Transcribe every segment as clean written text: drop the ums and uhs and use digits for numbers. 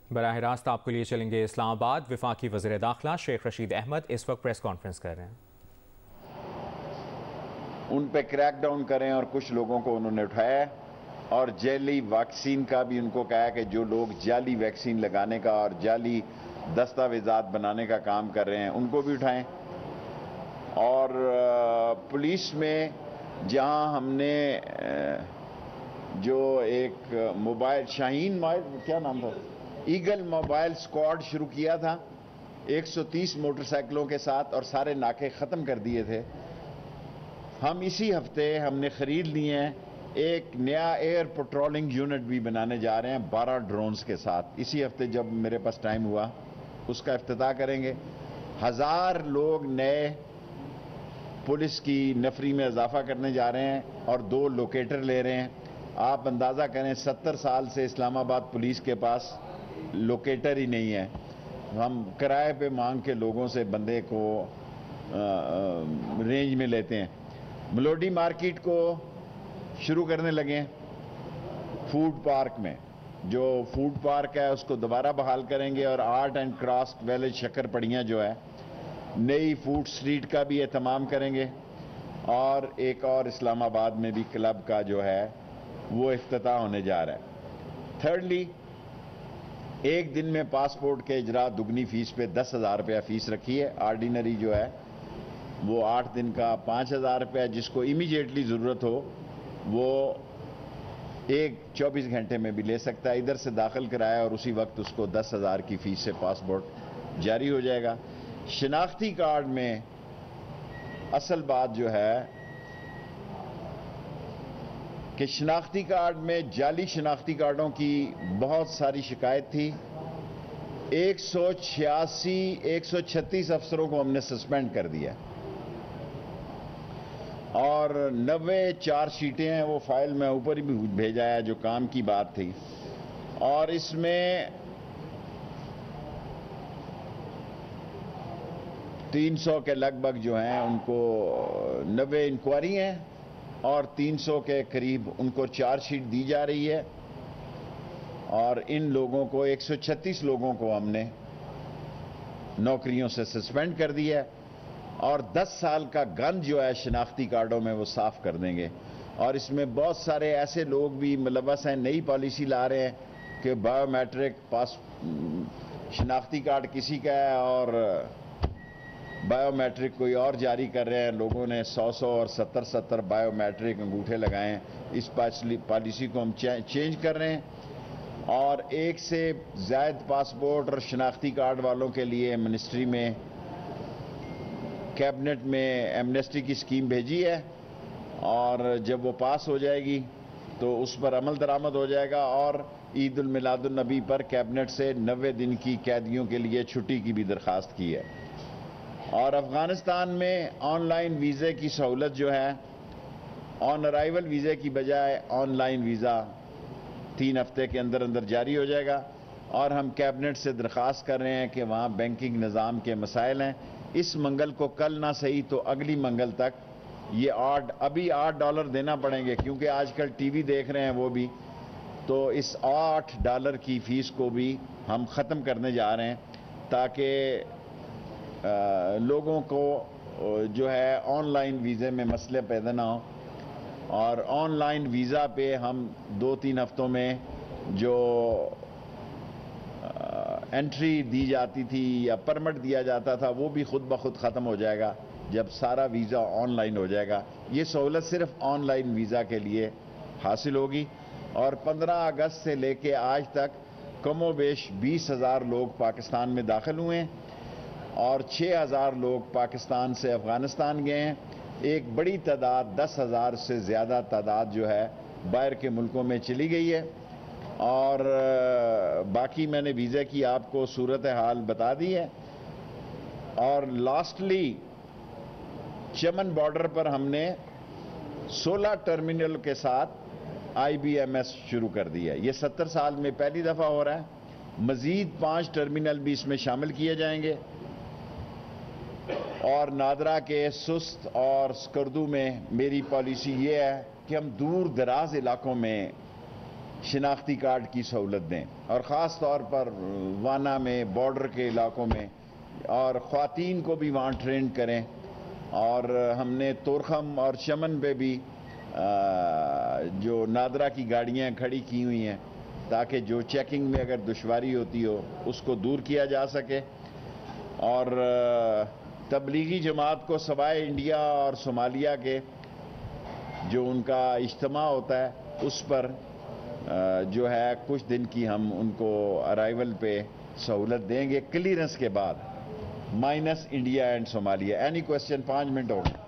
براہ راست آپ کے لیے چلیں گے اسلام آباد۔ وفاقی وزیر داخلہ شیخ رشید احمد اس وقت پریس کانفرنس کر رہے ہیں۔ ان پہ کریک ڈاؤن کریں اور کچھ لوگوں کو انہوں نے اٹھایا اور جعلی ویکسین کا بھی ان کو کہا کہ جو لوگ جعلی ویکسین لگانے کا اور جعلی دستاویزات بنانے کا کام کر رہے ہیں ان کو بھی اٹھائیں۔ اور پولیس میں جہاں ہم نے جو ایک موبائل شاہین کیا نام تھا ایگل موبائل اسکواڈ شروع کیا تھا 130 موٹر سائیکلوں کے ساتھ اور سارے ناکے ختم کر دیے تھے، ہم اسی ہفتے ہم نے خرید لیے ہیں ایک نیا ایئر پٹرولنگ یونٹ بھی بنانے جا رہے ہیں 12 ڈرونز کے ساتھ۔ اسی ہفتے جب میرے پاس ٹائم ہوا اس کا افتتاح کریں گے۔ 1000 لوگ نئے پولیس کی نفری میں اضافہ کرنے جا رہے ہیں اور 2 لوکیٹر لے رہے ہیں۔ آپ اندازہ کریں 70 سال سے اسلام آباد پولیس کے پاس لوکیٹر ہی نہیں ہے، ہم کرائے پہ مانگ کے لوگوں سے بندے کو رینج میں لیتے ہیں۔ ملوڈی مارکیٹ کو شروع کرنے لگے ہیں فوڈ پارک میں، جو فوڈ پارک ہے اس کو دوبارہ بحال کریں گے اور آرٹ اینڈ کرافٹ ویلیج شکر پڑیاں جو ہے نئی فوڈ سٹریٹ کا بھی اہتمام کریں گے اور ایک اور اسلام آباد میں بھی کلب کا جو ہے وہ افتتاح ہونے جا رہا ہے۔ تھرڈلی، ایک دن میں پاسپورٹ کے اجرا دگنی فیس پہ 10,000 روپیہ فیس رکھی ہے، آرڈینری جو ہے وہ 8 دن کا 5,000 روپیہ، جس کو امیجیٹلی ضرورت ہو وہ 24 گھنٹے میں بھی لے سکتا ہے، ادھر سے داخل کرایا اور اسی وقت اس کو 10,000 کی فیس سے پاسپورٹ جاری ہو جائے گا۔ شناختی کارڈ میں اصل بات جو ہے کہ شناختی کارڈ میں جعلی شناختی کارڈوں کی بہت ساری شکایت تھی۔ 136 افسروں کو ہم نے سسپینڈ کر دیا اور 90 چارج شیٹیں ہیں، وہ فائل میں اوپر ہی بھی بھیجا ہے جو کام کی بات تھی، اور اس میں 300 کے لگ بھگ جو ہیں ان کو 90 انکوائری ہیں اور 300 کے قریب ان کو چارج شیٹ دی جا رہی ہے، اور ان لوگوں کو 136 لوگوں کو ہم نے نوکریوں سے سسپینڈ کر دیا ہے اور 10 سال کا گند جو ہے شناختی کارڈوں میں وہ صاف کر دیں گے۔ اور اس میں بہت سارے ایسے لوگ بھی ملوث ہیں، نئی پالیسی لا رہے ہیں کہ بایو میٹرک شناختی کارڈ کسی کا ہے اور بایو میٹرک کوئی اور جاری کر رہے ہیں، لوگوں نے 100 اور 70 بایو میٹرک انگوٹھے لگائے ہیں۔ اس پالیسی کو ہم چینج کر رہے ہیں اور 1 سے زائد پاسپورٹ اور شناختی کارڈ والوں کے لیے منسٹری میں کیبنٹ میں ایمنیسٹی کی اسکیم بھیجی ہے اور جب وہ پاس ہو جائے گی تو اس پر عمل درآمد ہو جائے گا، اور عید الميلاد النبی پر کیبنٹ سے 90 دن کی قیدیوں کے لیے چھٹی کی بھی درخواست کی ہے۔ اور افغانستان میں آن لائن ویزے کی سہولت جو ہے، آن ارائیول ویزے کی بجائے آن لائن ویزا 3 ہفتے کے اندر جاری ہو جائے گا، اور ہم کیبنٹ سے درخواست کر رہے ہیں کہ وہاں بینکنگ نظام کے مسائل ہیں، اس منگل کو کل نہ صحیح تو اگلی منگل تک یہ ابھی $8 دینا پڑیں گے، کیونکہ آج کل ٹی وی دیکھ رہے ہیں وہ بھی، تو اس $8 کی فیس کو بھی ہم ختم کرنے جا رہے ہیں تاکہ لوگوں کو جو ہے آن لائن ویزے میں مسئلے پیدا نہ ہوں، اور آن لائن ویزا پہ ہم 2-3 ہفتوں میں جو انٹری دی جاتی تھی یا پرمٹ دیا جاتا تھا وہ بھی خود بخود ختم ہو جائے گا جب سارا ویزا آن لائن ہو جائے گا۔ یہ سہولت صرف آن لائن ویزا کے لیے حاصل ہوگی، اور 15 اگست سے لے کے آج تک کم و بیش 20,000 لوگ پاکستان میں داخل ہوئے ہیں اور 6,000 لوگ پاکستان سے افغانستان گئے ہیں۔ ایک بڑی تعداد 10,000 سے زیادہ تعداد جو ہے باہر کے ملکوں میں چلی گئی ہے، اور باقی میں نے ویزے کی آپ کو صورتحال بتا دی ہے۔ اور لاسٹلی چمن بارڈر پر ہم نے 16 ٹرمینل کے ساتھ IBMS شروع کر دیا ہے، یہ 70 سال میں پہلی دفعہ ہو رہا ہے، مزید 5 ٹرمینل بھی اس میں شامل کیے جائیں گے، اور نادرا کے سست اور سکردو میں میری پالیسی یہ ہے کہ ہم دور دراز علاقوں میں شناختی کارڈ کی سہولت دیں، اور خاص طور پر وانا میں، بارڈر کے علاقوں میں، اور خواتین کو بھی وہاں ٹرین کریں. اور ہم نے تورخم اور چمن پہ بھی جو نادرا کی گاڑیاں کھڑی کی ہوئی ہیں تاکہ جو چیکنگ میں اگر دشواری ہوتی ہو اس کو دور کیا جا سکے. اور تبلیغی جماعت کو سوائے انڈیا اور صومالیہ کے جو ان کا اجتماع ہوتا ہے اس پر جو ہے کچھ دن کی ہم ان کو ارائیول پہ سہولت دیں گے کلیئرنس کے بعد، minus India and Somalia. Any question? 5 منٹ ہو گئے.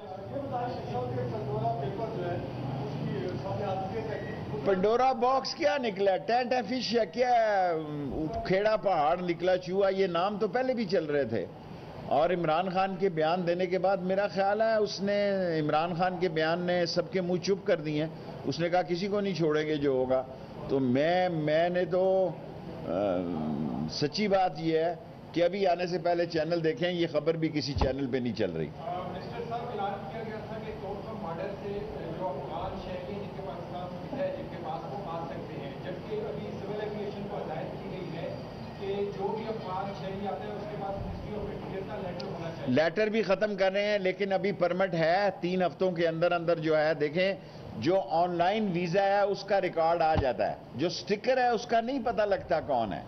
پنڈورا باکس کیا نکلا؟ ٹینٹ فش یا کیا؟ کھیڑا پہاڑ نکلا، چوہا، یہ نام تو پہلے بھی چل رہے تھے. اور عمران خان کے بیان دینے کے بعد میرا خیال ہے عمران خان کے بیان نے سب کے منہ چپ کر دیے ہیں. اس نے کہا کسی کو نہیں چھوڑیں گے جو ہوگا. تو میں نے تو سچی بات یہ ہے کہ ابھی آنے سے پہلے چینل دیکھیں، یہ خبر بھی کسی چینل پہ نہیں چل رہی. منسٹر صاحب، اعلان کیا گیا تھا کہ تورخم بارڈر سے جو افغان شہری جن کے پاکستان ہے جن کے پاس وہ آ سکتے ہیں، جبکہ ابھی سول ایویشن کو ہدایت کی گئی ہے کہ جو بھی افغان شہری آتے ہیں اس کے پاس منسٹری آف انٹیریئر کا لیٹر ہونا چاہیے. لیٹر بھی ختم کر رہے ہیں لیکن ابھی پرمٹ ہے 3 ہفتوں کے اندر جو ہے. دیکھیں، جو آن لائن ویزا ہے اس کا ریکارڈ آ جاتا ہے، جو سٹیکر ہے اس کا نہیں پتہ لگتا کون ہے.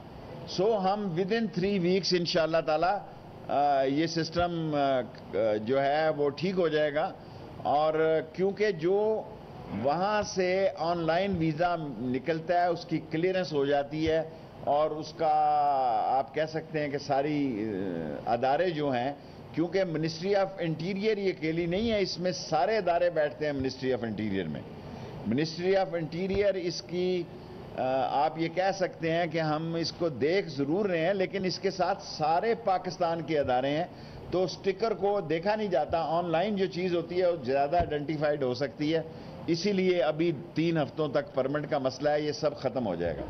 سو ہم ودن 3 ویکس انشاءاللہ تعالی یہ سسٹم جو ہے وہ ٹھیک ہو جائے گا. اور کیونکہ جو وہاں سے آن لائن ویزا نکلتا ہے اس کی کلیئرنس ہو جاتی ہے، اور اس کا آپ کہہ سکتے ہیں کہ ساری ادارے جو ہیں، کیونکہ منسٹری آف انٹیریئر یہ اکیلی نہیں ہے، اس میں سارے ادارے بیٹھتے ہیں منسٹری آف انٹیریئر میں. منسٹری آف انٹیریئر اس کی آپ یہ کہہ سکتے ہیں کہ ہم اس کو دیکھ ضرور رہے ہیں لیکن اس کے ساتھ سارے پاکستان کے ادارے ہیں، تو سٹیکر کو دیکھا نہیں جاتا. آن لائن جو چیز ہوتی ہے وہ زیادہ آئیڈینٹیفائڈ ہو سکتی ہے، اسی لیے ابھی 3 ہفتوں تک پرمٹ کا مسئلہ ہے، یہ سب ختم ہو جائے گا.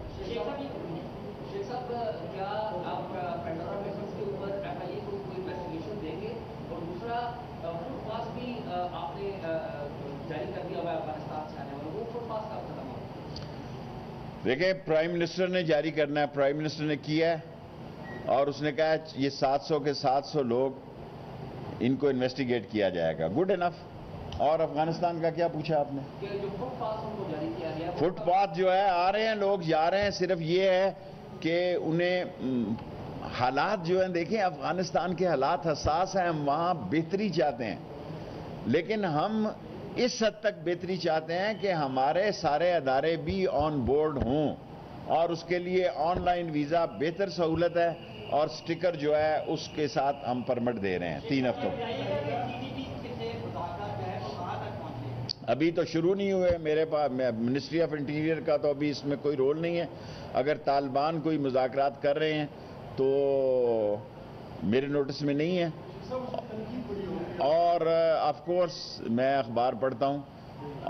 دیکھیں، پرائم منسٹر نے جاری کرنا ہے، پرائم منسٹر نے کیا ہے، اور اس نے کہا یہ 700 کے 700 لوگ ان کو انویسٹیگیٹ کیا جائے گا. Good enough. اور افغانستان کا کیا پوچھا آپ نے؟ فٹ پاتھ جو ہے آ رہے ہیں لوگ، جا رہے ہیں. صرف یہ ہے کہ انہیں حالات جو ہیں، دیکھیں افغانستان کے حالات حساس ہیں، ہم وہاں بہتری چاہتے ہیں، لیکن ہم اس حد تک بہتری چاہتے ہیں کہ ہمارے سارے ادارے بھی آن بورڈ ہوں، اور اس کے لیے آن لائن ویزا بہتر سہولت ہے، اور سٹیکر جو ہے اس کے ساتھ ہم پرمٹ دے رہے ہیں 3 ہفتوں. ابھی تو شروع نہیں ہوئے میرے پاس. منسٹری آف انٹیریئر کا تو ابھی اس میں کوئی رول نہیں ہے. اگر طالبان کوئی مذاکرات کر رہے ہیں تو میرے نوٹس میں نہیں ہے. اور آف کورس میں اخبار پڑھتا ہوں،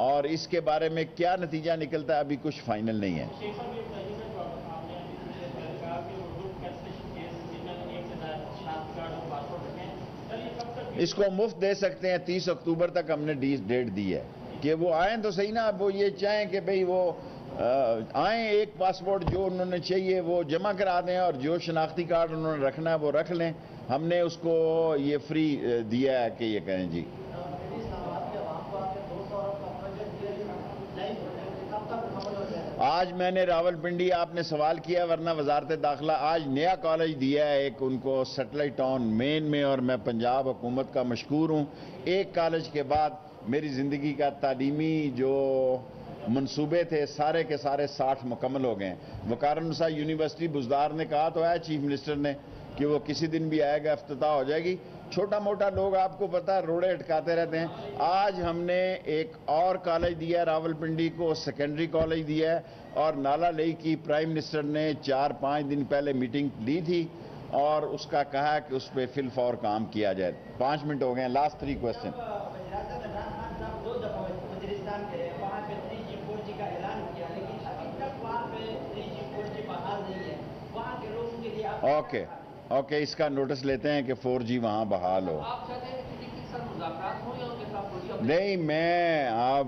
اور اس کے بارے میں کیا نتیجہ نکلتا ہے ابھی کچھ فائنل نہیں ہے. اس کو مفت دے سکتے ہیں. 30 اکتوبر تک ہم نے ڈیٹ دی ہے کہ وہ آئیں تو صحیح نا. وہ یہ چاہیں کہ بھئی وہ آئیں، ایک پاسپورٹ جو انہوں نے چاہیے وہ جمع کرا دیں، اور جو شناختی کارڈ انہوں نے رکھنا ہے وہ رکھ لیں. ہم نے اس کو یہ فری دیا ہے کہ یہ کہیں جی. آج میں نے راول پنڈی، آپ نے سوال کیا، ورنہ وزارت داخلہ آج نیا کالج دیا ہے ایک ان کو سیٹلائٹ ٹاؤن مین میں، اور میں پنجاب حکومت کا مشکور ہوں. ایک کالج کے بعد میری زندگی کا تعلیمی جو منصوبے تھے سارے کے سارے 60 مکمل ہو گئے. وقار النساء یونیورسٹی بزدار نے کہا تو ہے چیف منسٹر نے کہ وہ کسی دن بھی آئے گا، افتتاح ہو جائے گی. چھوٹا موٹا لوگ آپ کو پتہ ہے روڑے اٹکاتے رہتے ہیں. آج ہم نے ایک اور کالج دیا ہے راول پنڈی کو، سیکنڈری کالج دیا ہے، اور نالا لئی کی پرائم منسٹر نے 4-5 دن پہلے میٹنگ لی تھی اور اس کا کہا کہ اس پہ فی الفور کام کیا جائے. 5 منٹ ہو گئے ہیں. Last 3 question. اوکے اس کا نوٹس لیتے ہیں کہ 4G وہاں بحال ہو. نہیں، میں آپ